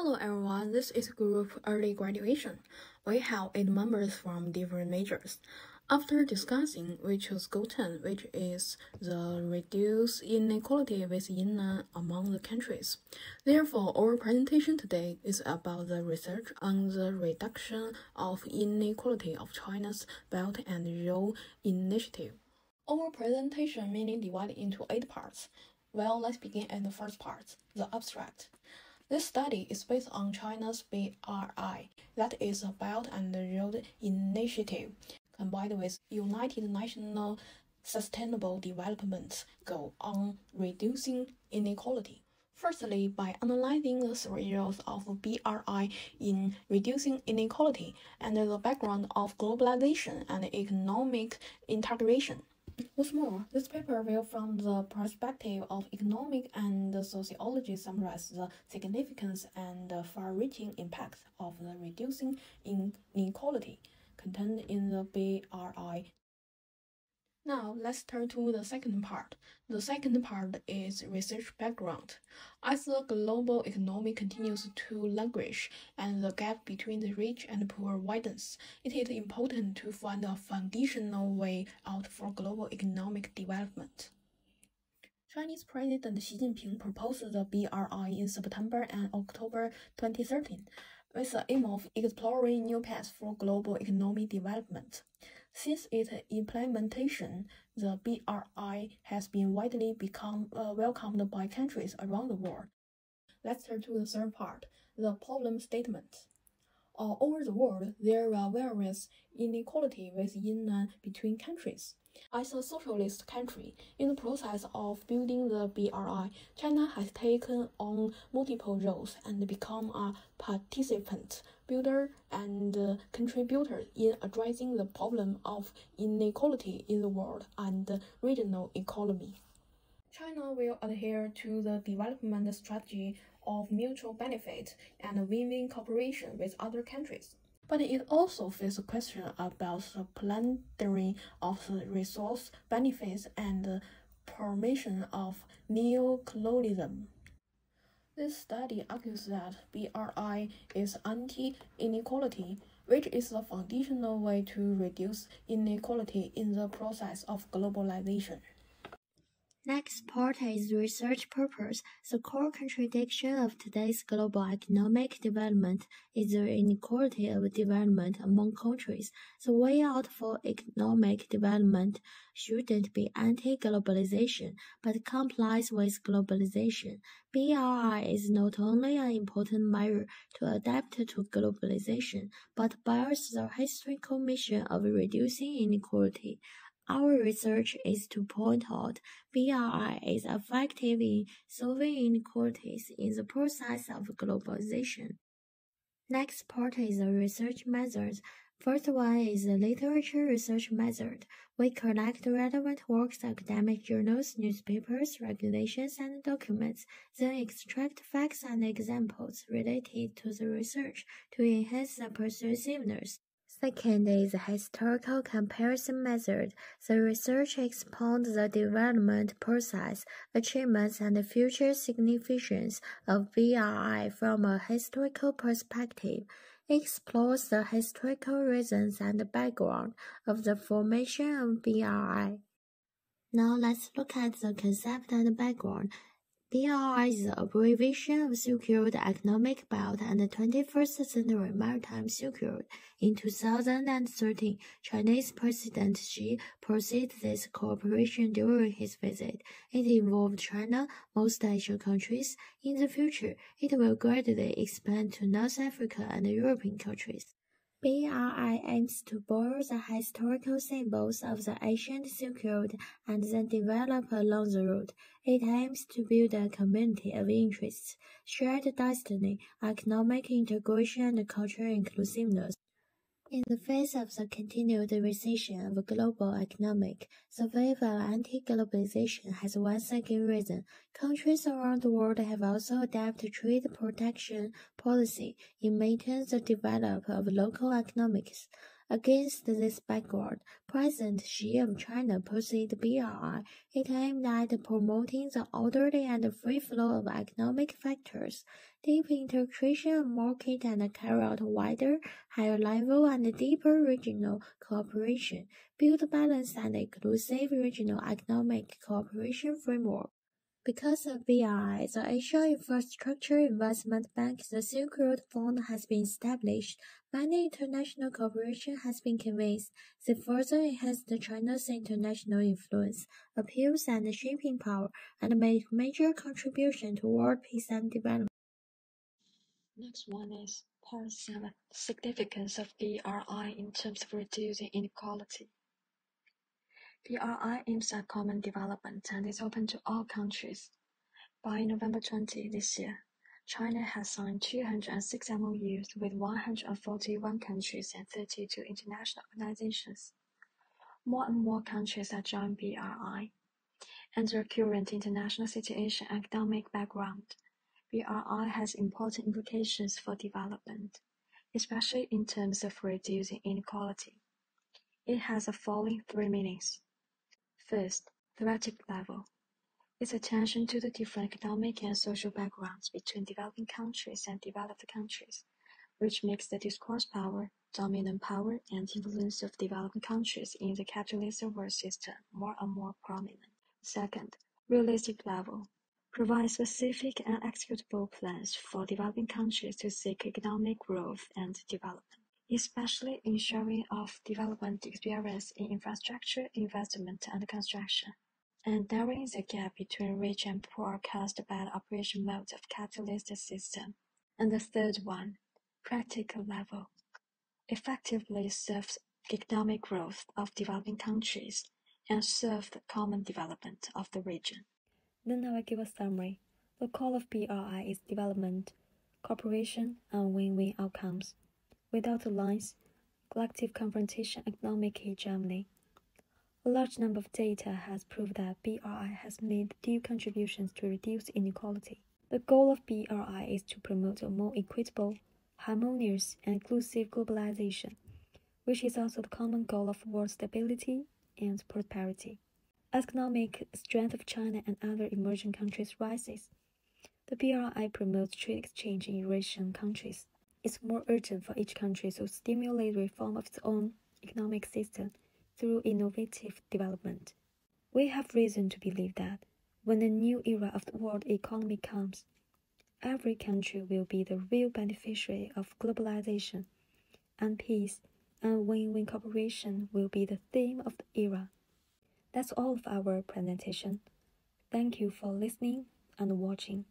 Hello everyone, this is Group Early Graduation. We have 8 members from different majors. After discussing, we chose Goal 10, which is the reduce inequality within among the countries. Therefore, our presentation today is about the research on the reduction of inequality of China's Belt and Road Initiative. Our presentation mainly divided into 8 parts. Well, let's begin at the first part, the abstract. This study is based on China's BRI, that is a Belt and Road Initiative, combined with United Nations Sustainable Development Goal on reducing inequality. Firstly, by analyzing the results of BRI in reducing inequality and the background of globalization and economic integration. What's more, this paper will, from the perspective of economic and sociology, summarize the significance and far-reaching impacts of the reducing inequality contained in the BRI. Now, let's turn to the second part. The second part is research background. As the global economy continues to languish and the gap between the rich and poor widens, it is important to find a foundational way out for global economic development. Chinese President Xi Jinping proposed the BRI in September and October 2013, with the aim of exploring new paths for global economic development. Since its implementation, the BRI has been widely welcomed by countries around the world. Let's turn to the third part, the problem statement. All over the world, there are various inequality within and between countries. As a socialist country, in the process of building the BRI, China has taken on multiple roles and become a participant, builder, and contributor in addressing the problem of inequality in the world and regional economy. China will adhere to the development strategy of mutual benefit and win-win cooperation with other countries. But it also faces a question about the plundering of the resource benefits and the promotion of neocolonialism. This study argues that BRI is anti-inequality, which is the foundational way to reduce inequality in the process of globalization. Next part is research purpose. The core contradiction of today's global economic development is the inequality of development among countries. The way out for economic development shouldn't be anti-globalization, but complies with globalization. BRI is not only an important measure to adapt to globalization, but bears the historical mission of reducing inequality. Our research is to point out BRI is effective in solving inequalities in the process of globalization. Next part is the research methods. First one is the literature research method. We collect relevant works, academic journals, newspapers, regulations, and documents, then extract facts and examples related to the research to enhance the persuasiveness. Second is the historical comparison method. The research expounds the development process, achievements, and future significance of BRI from a historical perspective. It explores the historical reasons and background of the formation of BRI. Now let's look at the concept and background. BRI is the abbreviation of Secured Economic Belt and the 21st Century Maritime Secured. In 2013, Chinese President Xi proceeded this cooperation during his visit. It involved China, most Asian countries. In the future, it will gradually expand to North Africa and European countries. BRI aims to borrow the historical symbols of the ancient Silk Road and then develop along the route. It aims to build a community of interests, shared destiny, economic integration, and cultural inclusiveness. In the face of the continued recession of global economic, the wave of anti-globalization has once again risen. Countries around the world have also adapted trade protection policy in maintaining the development of local economics. Against this background, President Xi of China pursued BRI. It aimed at promoting the orderly and free flow of economic factors, deep integration of market, and carry out wider, higher level and deeper regional cooperation, build a balanced and inclusive regional economic cooperation framework. Because of BRI, the Asia Infrastructure Investment Bank, the Silk Road Fund, has been established. Many international cooperation has been convinced. They further enhanced China's international influence, appeals, and shaping power, and made major contribution toward peace and development. Next one is part 7, significance of BRI in terms of reducing inequality. BRI aims at common development and is open to all countries. By November 20 this year, China has signed 206 MOUs with 141 countries and 32 international organizations. More and more countries are joining BRI. Under current international situation and economic background, BRI has important implications for development, especially in terms of reducing inequality. It has the following three meanings. First, theoretic level. Its attention to the different economic and social backgrounds between developing countries and developed countries, which makes the discourse power, dominant power, and influence of developing countries in the capitalist world system more and more prominent. Second, realistic level. Provide specific and executable plans for developing countries to seek economic growth and development, especially ensuring of development experience in infrastructure, investment, and construction, and narrowing the gap between rich and poor caused by the operation mode of capitalist system. And the third one, practical level, effectively serves economic growth of developing countries and serve the common development of the region. Then I will give a summary. The goal of BRI is development, cooperation, and win-win outcomes. Without alliance, collective confrontation, economic hegemony. A large number of data has proved that BRI has made deep contributions to reduce inequality. The goal of BRI is to promote a more equitable, harmonious, and inclusive globalization, which is also the common goal of world stability and prosperity. As economic strength of China and other emerging countries rises, the BRI promotes trade exchange in Eurasian countries. It's more urgent for each country to stimulate reform of its own economic system through innovative development. We have reason to believe that when the new era of the world economy comes, every country will be the real beneficiary of globalization, and peace and win-win cooperation will be the theme of the era. That's all of our presentation. Thank you for listening and watching.